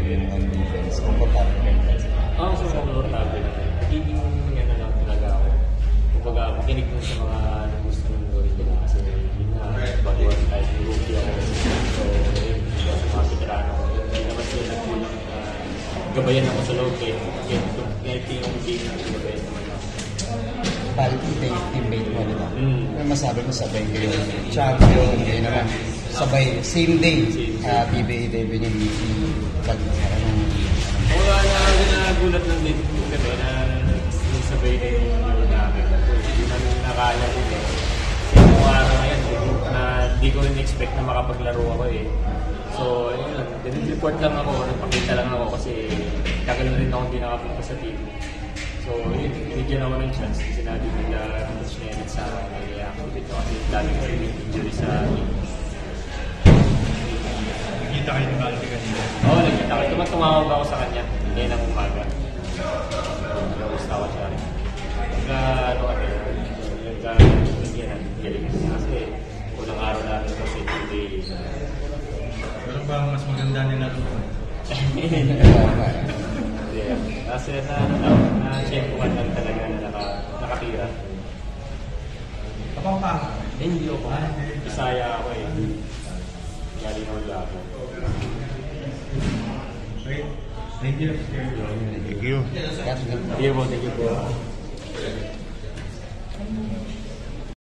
rin on defense? Komportable ka naman sila? So komportable na. Nagiging ano lang talaga ako. Kumbaga, makinig mo sa mga gusto nung gawin nila kasi yun nga, baguhan tayo, rookie ako. So, yun, sa mga veterano ko. Hindi naman sila nagkulang na gabayan ako sa loob kahit yung game na gabayan naman ako. Bali, teammate mo, di ba? May masabi mo sabay kayo. Champion, kayo naman. Sabay, same day. PBA debut yung pag-harap ng... Wala na nagulat ng din kami na sabay din yung namin. Hindi namin nakala din eh. Kasi yung araw na yan, na di ko rin expect na makapaglaro ako eh. So, yun lang. Report lang ako, nagpakita lang ako kasi tagal na rin ako hindi nakapunta sa team. So, yun, binigyan ako ng chance. Sinabi nila coach na sa may activate ako kasi dami ko rin injury sa team. Nakita kayo ng Aldi kanina? Oo, nagkita kayo. Tumawag ako sa kanya. Hindi ng umaga. Nag-gusto ako siya rin. Ano kami, nag-galing niya kasi unang araw namin kasi today. Pero ba mas maganda nila ito? Kasi na-check-uan lang talaga na nakatira. Kapag pa? Hindi ako. Bisaya ako eh. Galing ako labo. Great. Thank you. Thank you. Thank you po.